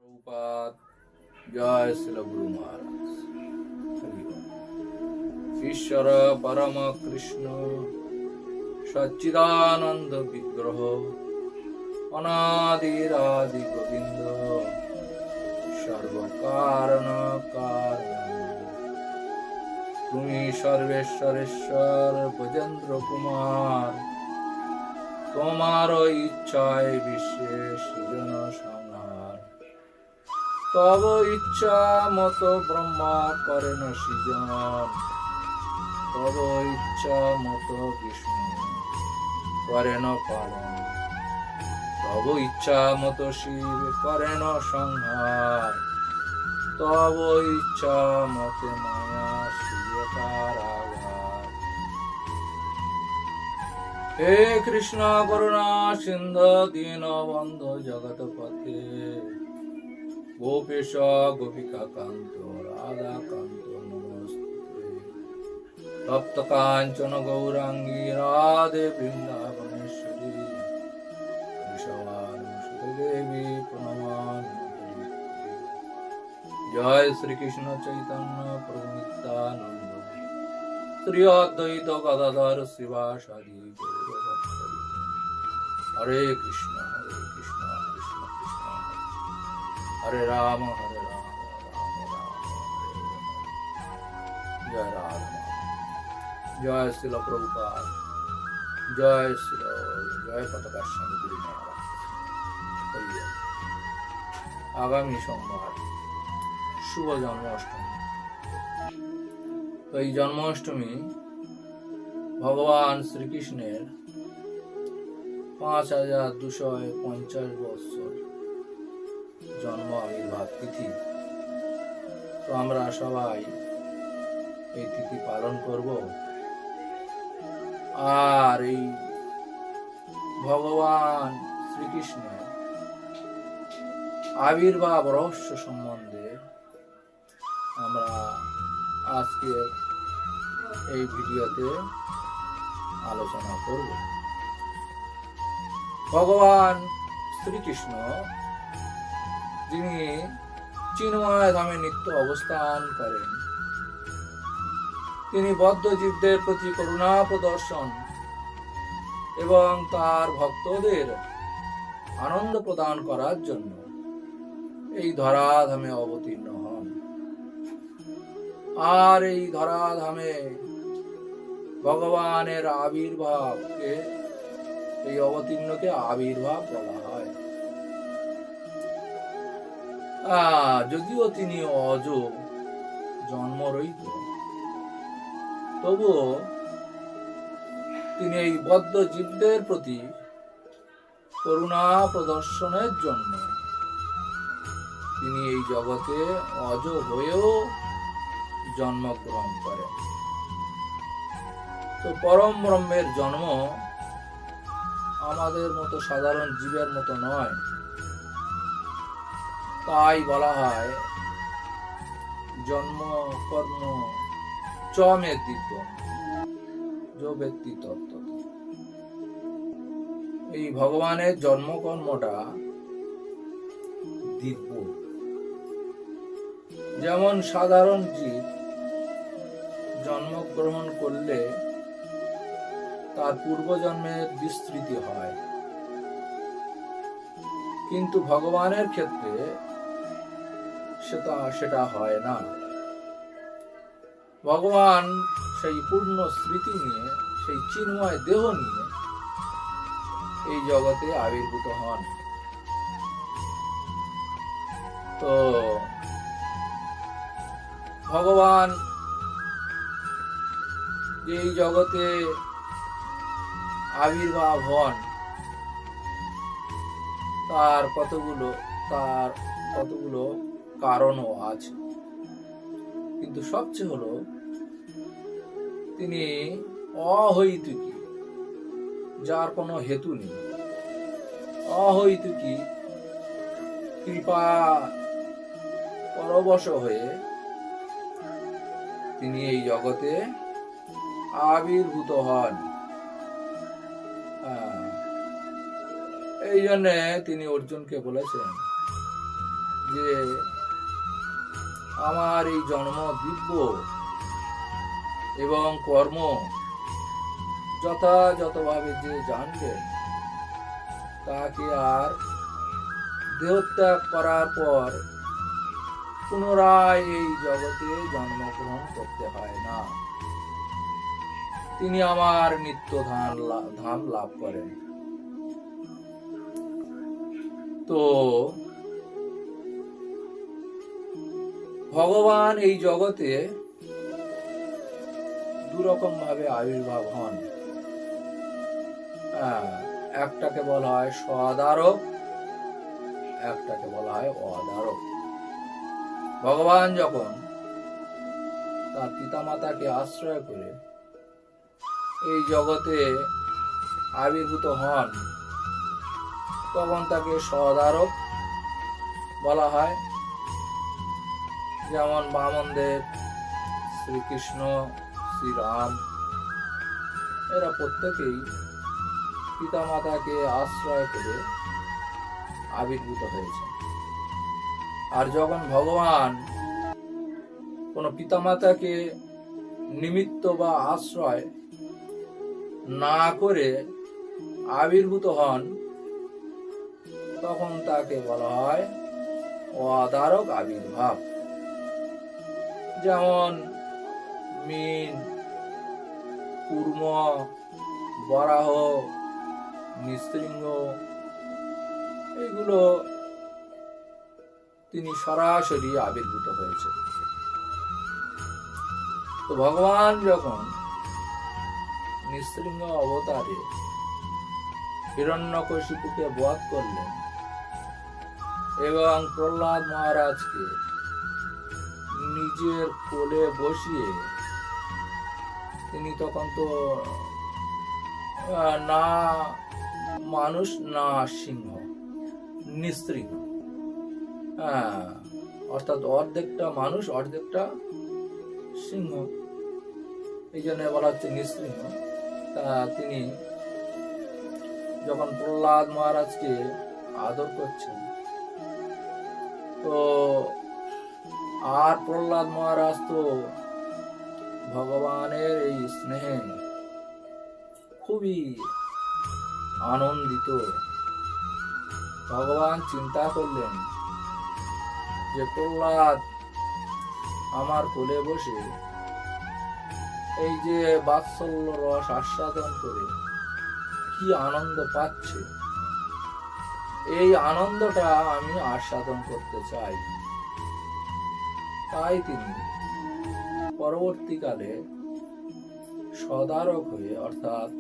प्रभुपाद जय श्री गुरु महाराज। ईश्वर परम कृष्ण सच्चिदानंद विग्रह अनादिरादि गोविंद सर्व कारण कारण तुम्ही सर्वेश्वरेश्वर भजेंद्र कुमार तुम्हारो इच्छाय विश्वे सृजन संहार तब इच्छा मत ब्रह्मा करेन सृजन तब इच्छा मत विष्णु करेन पालन तब इच्छा मत शिव करेन संहार तब इच्छा मत माया सूर्य कारागार। हे कृष्ण करुणा सिंधु दीन बंधु जगत पते गोपेश गोपिका कांत राधा कांत नमस्ते तप्त कांचन गौरांगी राधे वृंदावनेश्वरी वृषभानुसुते देवी प्रणमामि। जय श्री कृष्ण चैतन्य प्रभु नित्यानंद श्री अद्वैत गदाधर शिवासादि गौर भक्तवृंद। हरे कृष्ण कृष्ण कृष्ण हरे राम राम राम हरे हरे। जय राम जय श्रील प्रभुपाद जय श्री जय पताका स्वामी गुरु महाराज। आगामी सोमवार शुभ जन्माष्टमी। तो এই জন্মাষ্টমী ভগবান শ্রীকৃষ্ণের 5250 বছর জন্ম আবির্ভাব তিথি। তো আমরা সবাই এই তিথি পালন করব। আর এই ভগবান শ্রীকৃষ্ণের আবির্ভাব রহস্য সম্বন্ধে আমরা আজকে এই ভিডিওতে আলোচনা করব। ভগবান শ্রীকৃষ্ণ যিনি চিন্ময় ধামে নিত্য অবস্থান করেন, তিনি বদ্ধ জীবদের প্রতি করুণা প্রদর্শন এবং তার ভক্তদের আনন্দ প্রদান করার জন্য এই ধরাধামে অবতীর্ণ হন। আর এই ধরাধামে ভগবানের আবির্ভাবকে এই অবতীর্ণকে আবির্ভাব বলা হয়। যদিও তিনি অজ জন্মরহিত, তবুও তিনি এই বদ্ধ জীবদের প্রতি করুণা প্রদর্শনের জন্য তিনি এই জগতে অজ হয়েও জন্মগ্রহণ করেন। তো পরম ব্রহ্মের জন্ম আমাদের মতো সাধারণ জীবের মতো নয়। তাই বলা হয় জন্ম কর্ম চমে দিব্য যো ব্যক্তি তত্ত্ব। এই ভগবানের জন্মকর্মটা দিব্য। যেমন সাধারণ জীব জন্মগ্রহণ করলে তার পূর্বজন্মের বিস্মৃতি হয়, কিন্তু ভগবানের ক্ষেত্রে সেটা হয় না। ভগবান সেই পূর্ণ স্মৃতি নিয়ে, সেই চিন্ময় দেহ নিয়ে এই জগতে আবির্ভূত হন। তো ভগবান যে এই জগতে আবির্ভাব হন তার কতগুলো কারণও আছে, কিন্তু সবচেয়ে হলো তিনি অহৈতুকী, যার কোনো হেতু নেই। অহৈতুকী কৃপা পরবশ হয়ে তিনি এই জগতে আবির্ভূত হন। এই জন্য তিনি অর্জুনকে বলেছেন যে আমার এই জন্ম দিব্য এবং কর্ম যথাযথভাবে যে জানবেন, তাকে আর দেহত্যাগ করার পর পুনরায় এই জগতে জন্মগ্রহণ করতে হয় না। তিনি আমার নিত্য ধাম লাভ করেন। তো ভগবান এই জগতে দুরকম ভাবে আবির্ভাব হন। একটাকে বলা হয় স্বদারক, একটাকে বলা হয় অদারক। ভগবান যখন তার পিতামাতাকে আশ্রয় করে এই জগতে আবির্ভূত হন, তখন তাকে স্বদারক বলা হয়। যেমন বামনদেব, শ্রীকৃষ্ণ, শ্রীরাম, এরা প্রত্যেকেই পিতামাতাকে আশ্রয় করে আবির্ভূত হয়েছে। আর যখন ভগবান কোন পিতামাতাকে নিমিত্ত বা আশ্রয় না করে আবির্ভূত হন, তখন তাকে বলা হয় অদারক আবির্ভাব। যেমন মিন, কুর্ম, বরাহ, নৃসিংহ, এগুলো তিনি সরাসরি আবির্ভূত হয়েছে। তো ভগবান যখন নৃসিংহ অবতারে হিরণ্যকশিপুকে বধ করলেন এবং প্রহ্লাদ মহারাজকে নিজের কোলে বসিয়ে, তিনি তখন তো না মানুষ না সিংহ, নৃসিংহ, অর্থাৎ অর্ধেকটা মানুষ অর্ধেকটা সিংহ, এই জন্য বলা হচ্ছে নৃসিংহ। তিনি যখন প্রহ্লাদ মহারাজকে আদর করছেন, তো আর প্রহ্লাদ মহারাজ তো ভগবানের এই স্নেহে খুবই আনন্দিত। ভগবান চিন্তা করলেন যে প্রহ্লাদ আমার কোলে বসে এই যে বাৎসল্য রস আস্বাদন করে কি আনন্দ পাচ্ছে, এই আনন্দটা আমি আস্বাদন করতে চাই। তাই তিনি পরবর্তীকালে সদারক হয়ে, অর্থাৎ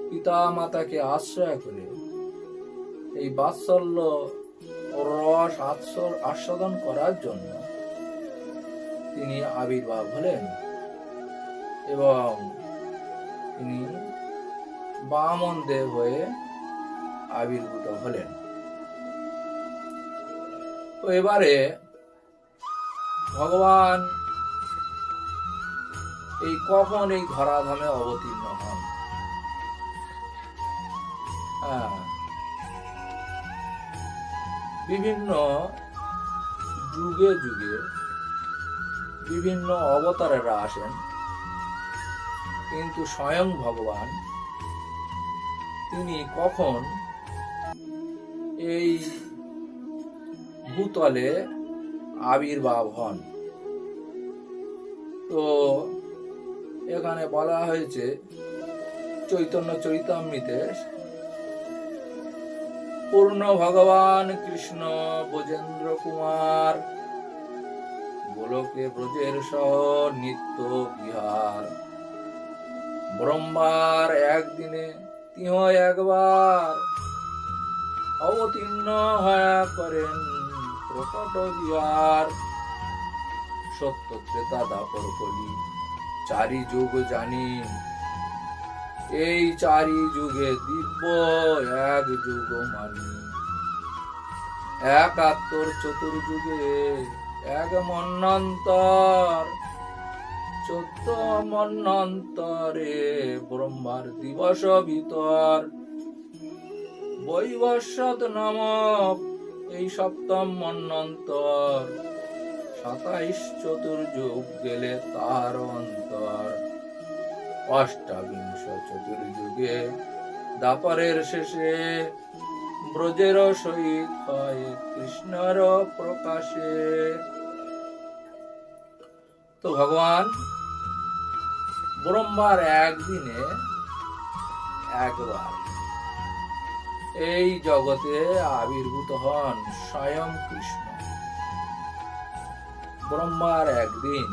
পিতা মাতাকে আশ্রয় করে এই বাৎসল্য রস আস্বাদন করার জন্য তিনি আবির্ভাব হলেন এবং তিনি বামন দেব হয়ে আবির্ভূত হলেন। তো এবারে ভগবান এই কখন এই ধরাধামে অবতীর্ণ হন? বিভিন্ন যুগে যুগে বিভিন্ন অবতারেরা আসেন, কিন্তু স্বয়ং ভগবান তিনি কখন এই ভূতলে আবির্ভাব হন? তো এখানে বলা হয়েছে চৈতন্য চরিতামৃতে, পূর্ণ ভগবান কৃষ্ণ ব্রজেন্দ্র কুমার, গোলকে ব্রজের সহ নিত্য বিহার, ব্রহ্মার একদিনে তিহ একবার অবতীর্ণ হয়া করেন প্রকট বিহার, সত্য ত্রেতা দাপর কলি চারি যুগ জানি, এই চারি যুগে দিব্য এক যুগ মানি, একাত্তর চতুর্যুগে এক মন্বন্তর, 14 মন্বন্তরে ব্রহ্মার দিবস ভিতর, বৈবস্বত নামক এই সপ্তম মন্বন্তর 27 চতুর্যুগ গেলে তার অন্তর, অষ্টাবিংশ চতুর্যুগে দ্বাপরের শেষে ব্রজের সহিত হয় কৃষ্ণর প্রকাশে। তো ভগবান ব্রহ্মার একদিনে একবার এই জগতে আবির্ভূত হন স্বয়ং কৃষ্ণ। ব্রহ্মার একদিন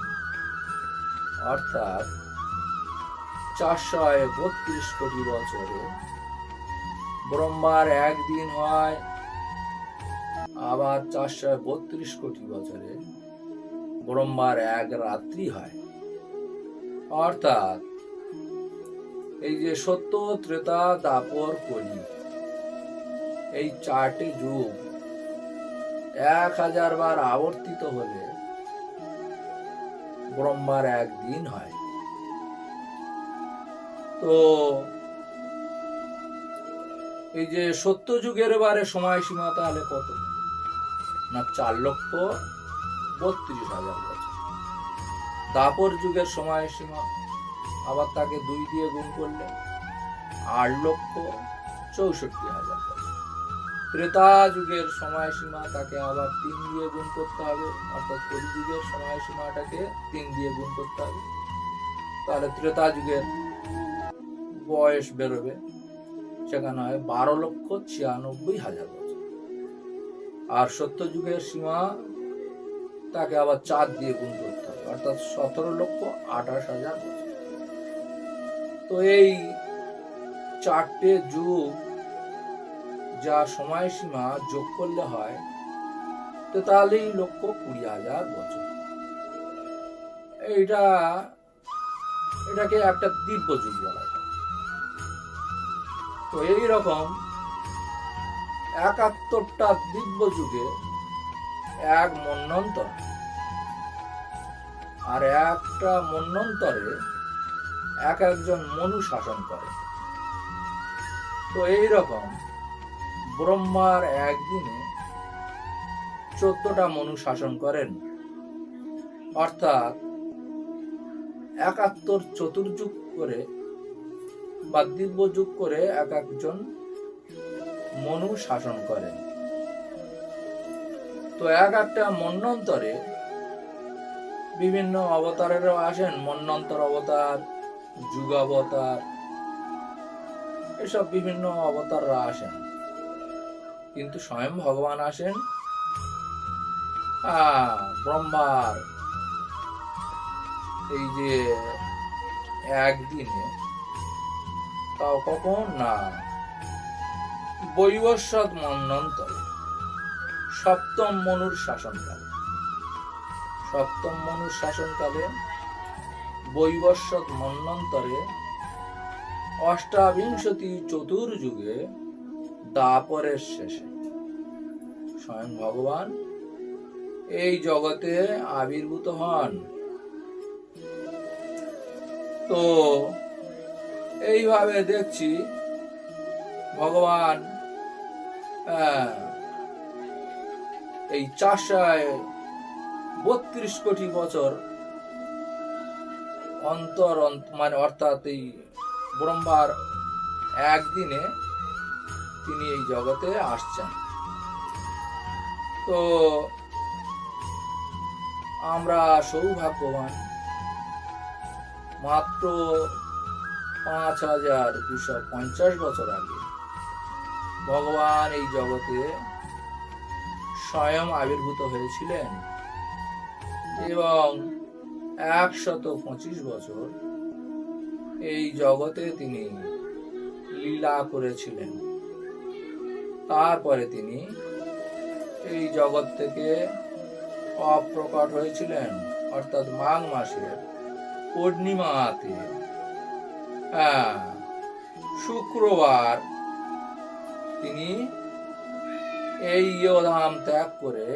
অর্থাৎ 432 কোটি বছরে ব্রহ্মার একদিন হয়, আবার 432 কোটি বছরে ব্রহ্মার এক রাত্রি হয়। অর্থাৎ এই যে সত্য, ত্রেতা, দ্বাপর, কলি, এই 4টে যুগ 1000 বার আবর্তিত হলে ব্রহ্মার একদিন হয়। তো এই যে সত্য যুগের বারে সময়সীমা তাহলে কত না 4,32,000 বছর। দ্বাপর যুগের সময়সীমা আবার তাকে 2 দিয়ে গুণ করলে 8,64,000 বছর। ত্রেতা যুগের সময়সীমা তাকে আবার 3 দিয়ে গুণ করতে হবে, অর্থাৎ কলি যুগের সময়সীমাটাকে 3 দিয়ে গুণ করতে হবে, তাহলে ত্রেতা যুগের বয়স বেরোবে, সেখানে হয় 12,96,000 বছর। আর সত্য যুগের সীমা তাকে আবার 4 দিয়ে গুণ করতে হবে, অর্থাৎ 17,28,000 বছর। তো এই 4টে যুগ যা সময়সীমা যোগ করলে হয় 43,20,000 বছর। এটাকে একটা দিব্য যুগ বলা যায়। তো এইরকম 71টা দিব্য যুগে এক মন্বন্তর, আর একটা মন্বন্তরে একজন মনু শাসন করে। তো এইরকম ব্রহ্মার একদিনে 14টা মনু শাসন করেন, অর্থাৎ 71 চতুর্যুগ করে বা দিব্য যুগ করে একজন মনু শাসন করেন। তো একটা মন্বন্তরে বিভিন্ন অবতারেরও আসেন, মন্বন্তর অবতার, যুগাবতার, এসব বিভিন্ন অবতাররা আসেন, কিন্তু স্বয়ং ভগবান আসেন ব্রহ্মার এই যে একদিনে, তাও কখন না বৈবস্বত মন্বন্তরে সপ্তম মনুর শাসনকালে। সপ্তম মনুর শাসনকালে বৈবস্বত মন্বন্তরে অষ্টাবিংশতি চতুর্যুগে দ্বাপরের শেষে স্বয়ং ভগবান এই জগতে আবির্ভূত হন। তো এইভাবে দেখছি ভগবান এই 432 কোটি বছর অন্তর মানে অর্থাৎ এই ব্রহ্মার একদিনে তিনি এই জগতে আসছেন। তো আমরা সৌভাগ্যবান, মাত্র 5,250 বছর আগে ভগবান এই জগতে স্বয়ং আবির্ভূত হয়েছিলেন এবং 125 বছর এই জগতে তিনি লীলা করেছিলেন। তারপরে তিনি এই জগৎ থেকে অপ্রকট হয়েছিলেন, অর্থাৎ মাঘ মাসের পূর্ণিমাতে শুক্রবার তিনি এই ইহধাম ত্যাগ করে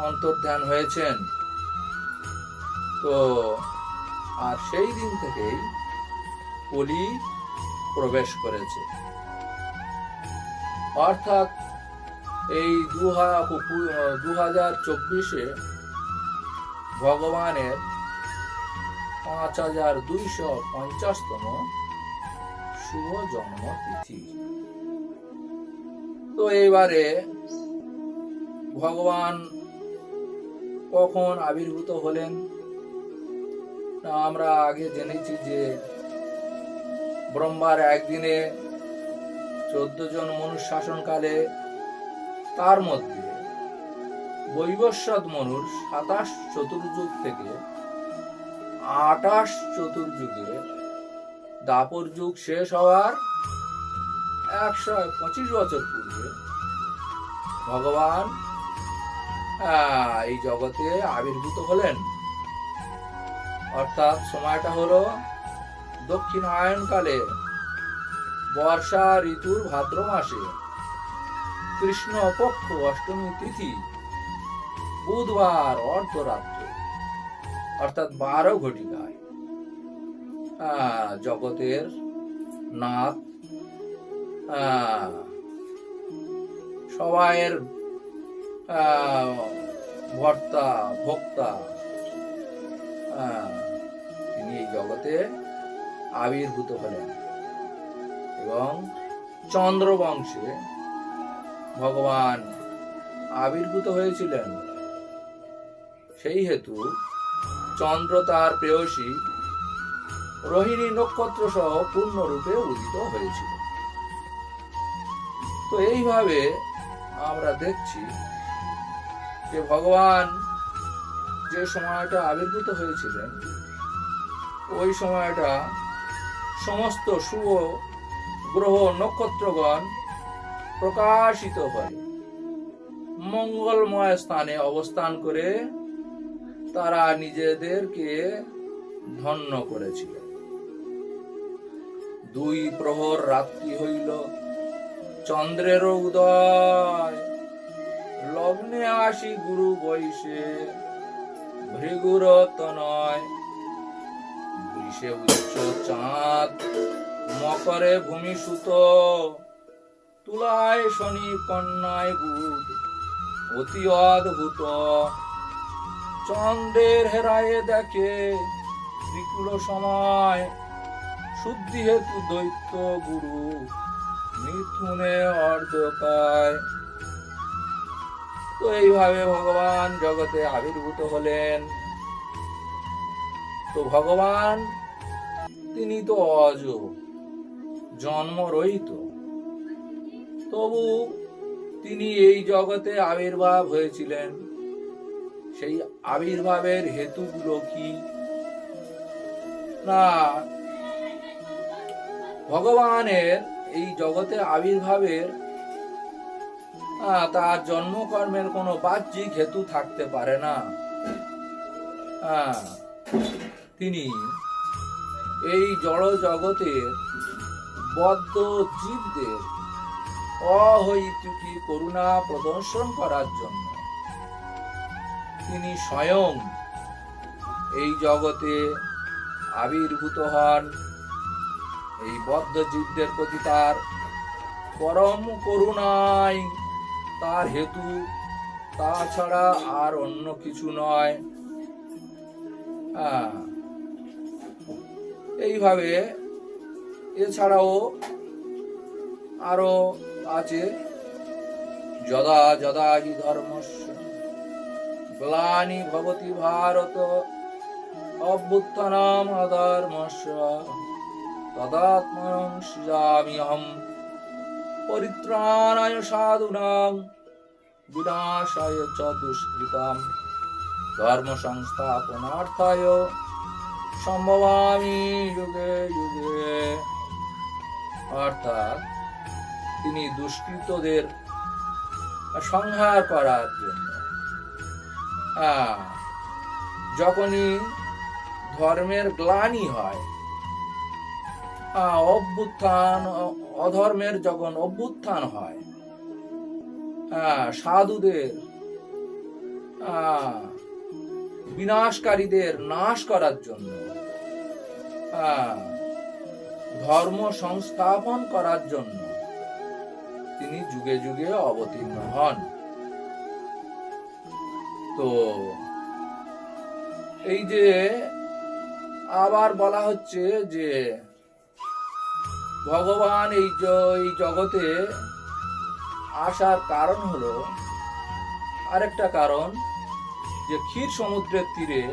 অন্তর্ধান হয়েছেন। তো আর সেই দিন থেকেই কলি প্রবেশ করেছে, অর্থাৎ এই 2024-এ ভগবানের 5250তম শুভ জন্মতিথি। তো এইবারে ভগবান কখন আবির্ভূত হলেন? আমরা আগে জেনেছি যে ব্রহ্মার একদিনে 14 জন মনুষ্য শাসনকালে তার মধ্যে বৈবস্বত মনুর 27 চতুর্যুগ থেকে 28 চতুর্যুগে দাপর যুগ শেষ হওয়ার 125 বছর পূর্বে ভগবান এই জগতে আবির্ভূত হলেন। অর্থাৎ সময়টা হলো দক্ষিণায়নকালে বর্ষা ঋতুর ভাদ্র মাসে কৃষ্ণপক্ষ অষ্টমী তিথি বুধবার অর্ধরাত্রে অর্থাৎ 12 ঘটিকায় জগতের নাথ সবাইয়ের ভর্তা ভোক্তা তিনি এই জগতে আবির্ভূত হলেন এবং চন্দ্রবংশে ভগবান আবির্ভূত হয়েছিলেন। সেই হেতু চন্দ্র তার প্রেয়সী রোহিণী নক্ষত্র সহ পূর্ণরূপে উদিত হয়েছিল। তো এইভাবে আমরা দেখছি যে ভগবান যে সময়টা আবির্ভূত হয়েছিলেন ওই সময়টা সমস্ত শুভ গ্রহ নক্ষত্রগণ প্রকাশিত হয় মঙ্গলময় স্থানে অবস্থান করে তারা নিজেদেরকে ধন্য করেছিল। 2 প্রহর রাত্রি হইল, চন্দ্রের উদয়, লগ্নে আসি গুরু বৈশে, ভৃগুর তনয়, বৃষে উচ্চ চাঁদ, মকরে ভূমি সুত, তুলায় শনি, কন্যায় বুধ, অতি অদ্ভুত। চন্দ্রের হেরায়ে দেখে ত্রিকুল সময়, শুদ্ধি হেতু দৈত্য গুরু, মিথুনে অর্ধকায়। তো এইভাবে ভগবান জগতে আবির্ভূত হলেন। তো ভগবান তিনি তো অজ, জন্ম রহিত, তবু তিনি এই জগতে আবির্ভাব হয়েছিলেন। সেই আবির্ভাবের হেতুগুলো কি না? ভগবানের এই জগতে আবির্ভাবের তার জন্মকর্মের কোনো বাহ্যিক হেতু থাকতে পারে না। তিনি এই জড় জগতের বদ্ধ জীবদের অহৈতুকী করুণা প্রদর্শন করার জন্য তিনি স্বয়ং এই জগতে আবির্ভূত হন। এই বদ্ধ জীবদের প্রতি তার পরম করুণাই তার হেতু, তাছাড়া আর অন্য কিছু নয়। এইভাবে এছাড়াও আরো আছে, যদা যদা হি ধর্মস্য গ্লানি ভবতি ভারত অভ্যুত্থানম অধর্মস্য তদাত্মনং সৃজাম্যহম পরিত্রাণায় সাধুনাং বিনাশায় চ দুষ্কৃতাম ধর্ম সংস্থাপনার্থায় সম্ভবামি যুগে যুগে। অর্থাৎ তিনি দুষ্কৃতদের সংহার করার জন্য যখনই ধর্মের গ্লানি হয়, অভ্যুত্থান, অধর্মের যখন অভ্যুত্থান হয়, সাধুদের বিনাশকারীদের নাশ করার জন্য, ধর্ম সংস্থাপন করার জন্য তিনি যুগে যুগে অবতীর্ণ হন। তো এই যে আবার বলা হচ্ছে যে ভগবান এই জগতে আসার কারণ হলো আরেকটা কারণ, যে ক্ষীর সমুদ্রের তীরে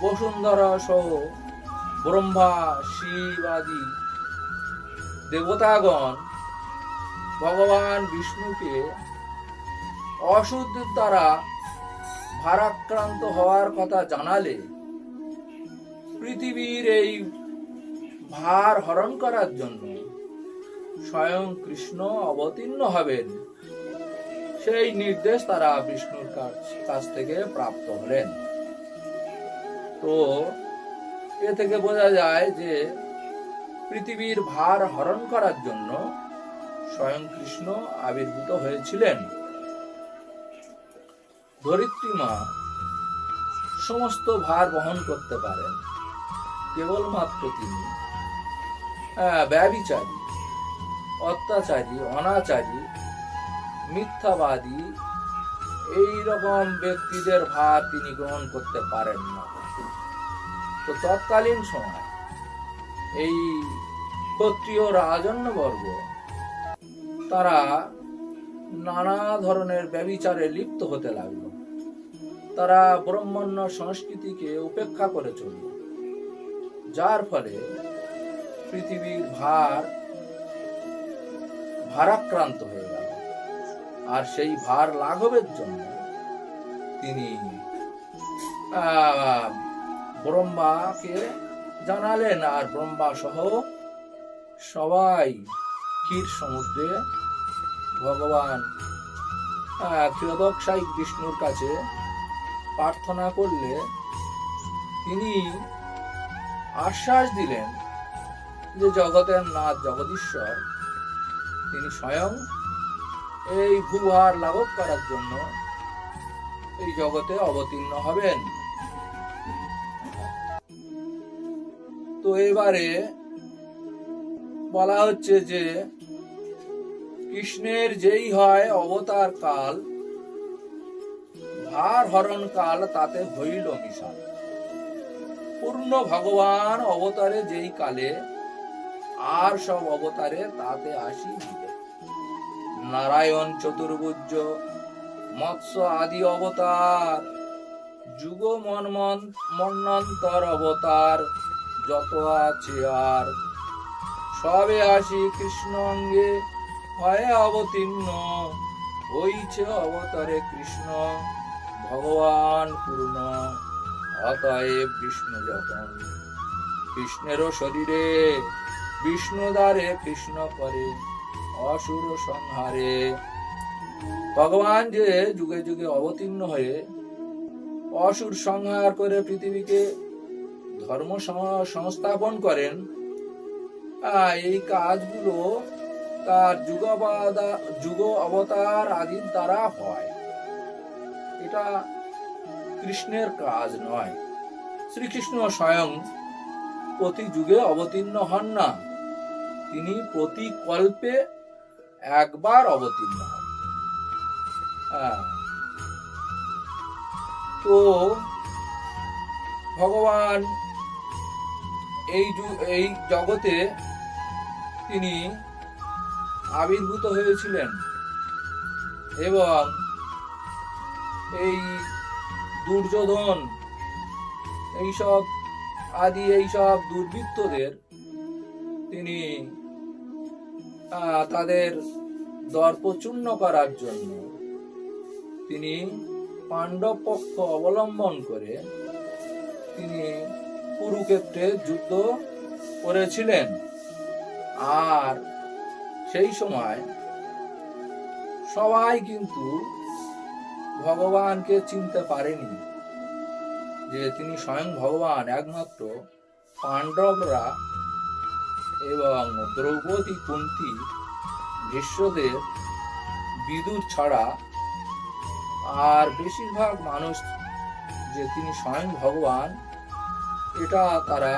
বসুন্ধরা সহ ব্রহ্মা, শিব আদি দেবতাগণ ভগবান বিষ্ণুকে অসুর দ্বারা ভারাক্রান্ত হওয়ার কথা জানালে পৃথিবীর এই ভার হরণ করার জন্য স্বয়ং কৃষ্ণ অবতীর্ণ হবেন, সেই নির্দেশ তারা বিষ্ণুর কাছ থেকে প্রাপ্ত হলেন। তো এ থেকে বোঝা যায় যে পৃথিবীর ভার হরণ করার জন্য স্বয়ং কৃষ্ণ আবির্ভূত হয়েছিলেন। ধরিত্রী মা সমস্ত ভার বহন করতে পারেন, কেবলমাত্র তিনি ব্যভিচারী, অত্যাচারী, অনাচারী, মিথ্যাবাদী এই রকম ব্যক্তিদের ভার তিনি গ্রহণ করতে পারেন না। তো তৎকালীন সময় এই ক্ষত্রিয় রাজন্যবর্গ তারা নানা ধরনের ব্যভিচারে লিপ্ত হতে লাগলো। তারা ব্রাহ্মণ্য সংস্কৃতিকে উপেক্ষা করে চলল, যার ফলে পৃথিবীর ভারাক্রান্ত হয়ে গেল। আর সেই ভার লাঘবের জন্য তিনি ব্রহ্মাকে জানালেন, আর ব্রহ্মা সহ সবাই ক্ষীর সমুদ্রে ভগবান ক্ষীরোদকশায়ী বিষ্ণুর কাছে প্রার্থনা করলে তিনি আশ্বাস দিলেন যে জগতের নাথ জগদীশ্বর তিনি স্বয়ং এই ভূভার লাঘব করার জন্য এই জগতে অবতীর্ণ হবেন। তো এবারে বলা হচ্ছে যে কৃষ্ণের যেই হয় অবতার কাল, ভার হরণ কাল তাতে হইল মিশন। পূর্ণ ভগবান অবতারে যেই কালে, আর সব অবতারে তাতে আসি দিবে। নারায়ণ চতুর্ভুজ, মৎস্য আদি অবতার, যুগ মন্বন্তর অবতার যত আছে আর, সবে আসি কৃষ্ণ অঙ্গে হয়ে অবতীর্ণ, হইছে অবতারে কৃষ্ণ ভগবান পূর্ণ। অতএব বিষ্ণু যখন কৃষ্ণেরও শরীরে, বিষ্ণু দ্বারে কৃষ্ণ করে অসুর সংহারে। ভগবান যে যুগে যুগে অবতীর্ণ হয়ে অসুর সংহার করে পৃথিবীকে ধর্ম সংস্থাপন করেন, এই কাজগুলো তার যুগ অবতার আদির দ্বারা হয়। এটা কৃষ্ণের কাজ নয়। শ্রীকৃষ্ণ স্বয়ং প্রতি যুগে অবতীর্ণ হন না, তিনি প্রতি কল্পে একবার অবতীর্ণ হন। তো ভগবান এই জগতে তিনি আবির্ভূত হয়েছিলেন এবং এই দুর্যোধন এইসব দুর্বৃত্তদের তিনি তাদের দর্পচূর্ণ করার জন্য তিনি পাণ্ডব পক্ষ অবলম্বন করে তিনি কুরুক্ষেত্রে যুদ্ধ করেছিলেন। আর সেই সময় সবাই কিন্তু ভগবানকে চিনতে পারেনি যে তিনি স্বয়ং ভগবান। একমাত্র পাণ্ডবরা এবং দ্রৌপদী, কুন্তী, ভীষ্মদেব, বিদুর ছাড়া আর বেশিরভাগ মানুষ যে তিনি স্বয়ং ভগবান এটা তারা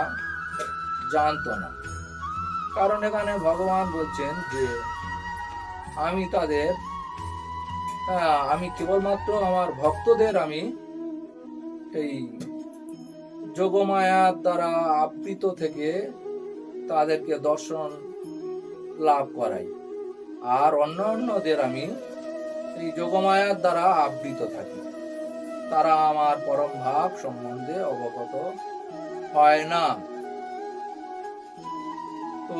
জানতো না। কারণ এখানে ভগবান বলছেন যে আমি তাদের আমি কেবলমাত্র আমার ভক্তদের আমি এই যোগমায়ার দ্বারা আবৃত থেকে তাদেরকে দর্শন লাভ করাই, আর অন্যান্যদের আমি এই যোগমায়ার দ্বারা আবৃত থাকি, তারা আমার পরম ভাব সম্বন্ধে অবগত হয় না। তো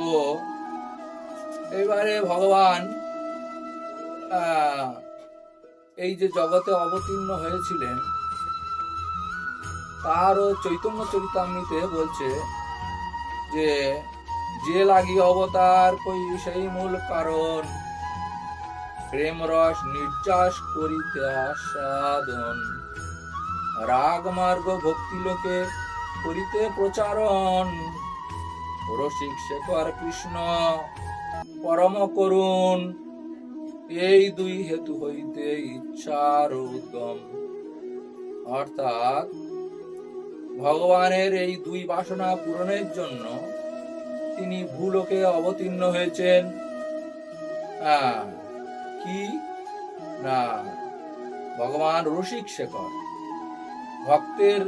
এবারে ভগবান এই যে জগতে অবতীর্ণ হয়েছিলেন, তারও চৈতন্য চরিতামৃতে বলছে যে যে লাগি অবতার কই সেই মূল কারণ, প্রেম রস নির্যাস করিতে আস্বাদন, রাগ মার্গ ভক্তি লোকে করিতে প্রচারণ, রসিক শেখর কৃষ্ণ পরম করুণ, এই দুই হেতু হইতে ইচ্ছার উদ্গম। অর্থাৎ ভগবানের এই দুই বাসনা পূরণের জন্য তিনি ভূলোকে অবতীর্ণ হয়েছেন। কি না, ভগবান রসিক শেখর, ভক্তের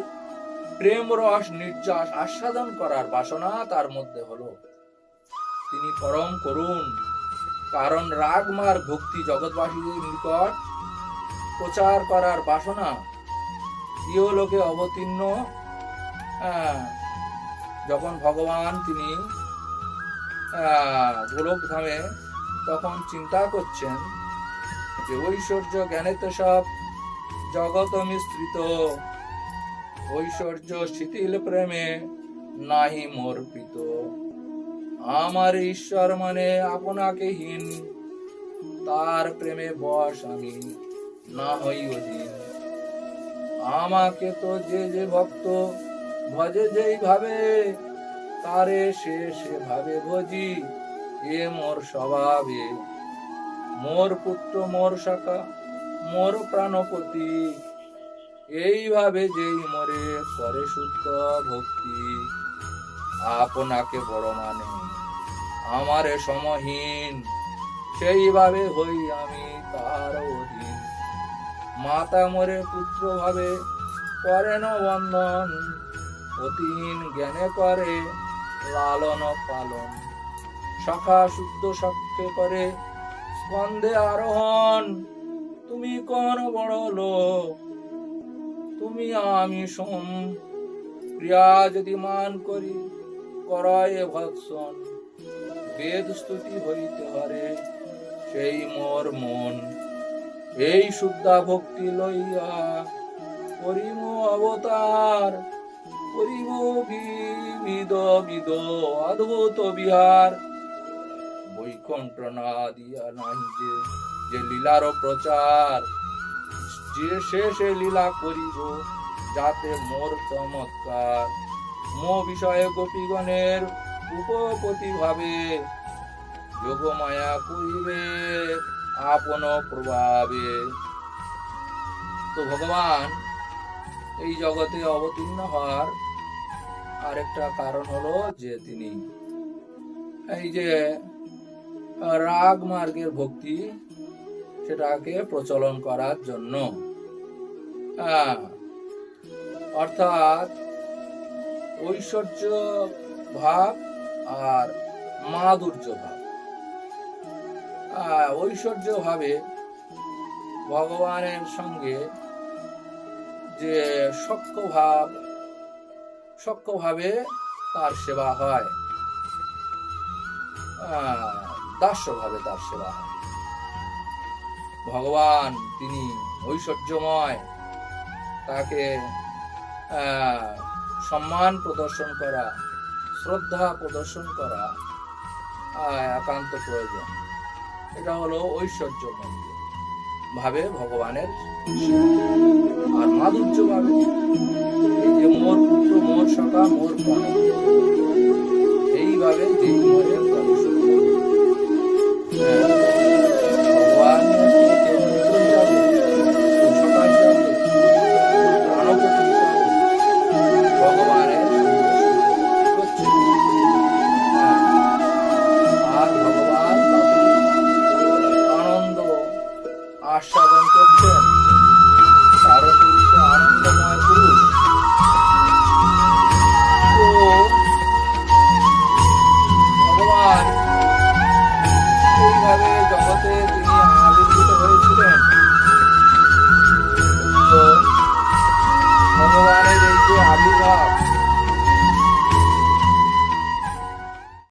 প্রেম রস নির্যাস আস্বাদন করার বাসনা তার মধ্যে হলো। তিনি পরম করুণ, কারণ রাগ মার ভক্তি জগৎবাসীদের নিকট প্রচার করার বাসনা ইহলোকে অবতীর্ণ। যখন ভগবান তিনি গোলক ধামে তখন চিন্তা করছেন যে ঐশ্বর্য জ্ঞানেতে সব জগৎ মিশ্রিত, ঐশ্বর্য শিথিল প্রেমে নাহি মোর প্রীত, আমার ঈশ্বর মানে আপনাকে হীন, তার প্রেমে বশ আমি না হই অধীন, আমাকে তো যে যে ভক্ত ভজে যেই ভাবে, তারে সে সে ভাবে ভজি, এ মোর স্বভাবে, মোর পুত্র মোর সখা মোর প্রাণপতি, এইভাবে যেই মরে করে শুদ্ধ ভক্তি, আপনাকে বড় মানে আমারে সমহীন, সেইভাবে হই আমি তার অধীন, মাতা মরে পুত্র ভাবে করেন বন্ধন, অতীন জ্ঞানে করে লালন পালন, সখা শুদ্ধ সখ্যে করে স্কন্ধে আরোহণ, তুমি কোন বড় লোক তুমি আমি সম, প্রিয়া যদি মান করি করয় ভৎসন, বেদ স্তুতি হইতে হরে সেই মোর মন, এই শুদ্ধা ভক্তি লইয়া করিম অবতার, করিব বিবিধ বিদ অদ্ভুত বিহার, বৈকুণ্ঠ না দিয়া নাই যে লীলার প্রচার, যে শেষে লীলা করিব যাতে মোর চমৎকার, মো বিষয়ে গোপীগণের উপপতি ভাবে, যোগমায়া করিবে আপন প্রভাবে। তো ভগবান এই জগতে অবতীর্ণ হওয়ার আরেকটা কারণ হলো যে তিনি এই যে রাগ মার্গের ভক্তি সেটাকে প্রচলন করার জন্য, অর্থাৎ ঐশ্বর্য ভাব আর মাধুর্য ভাব। ঐশ্বর্য ভাবে ভগবানের সঙ্গে যে সখ্যভাবে তার সেবা হয়, দাস্যভাবে তার সেবা হয়। ভগবান তিনি ঐশ্বর্যময়, তাকে সম্মান প্রদর্শন করা, শ্রদ্ধা প্রদর্শন করা একান্ত প্রয়োজন। এটা হলো ঐশ্বর্য ভাবে ভগবানের, আর মাধুর্য ভাবে এই যে মোর পুত্র মোর সখা মোর প্রাণ, এইভাবে যে মোরের ভগবান ভগবানের আস্বাদন করছেন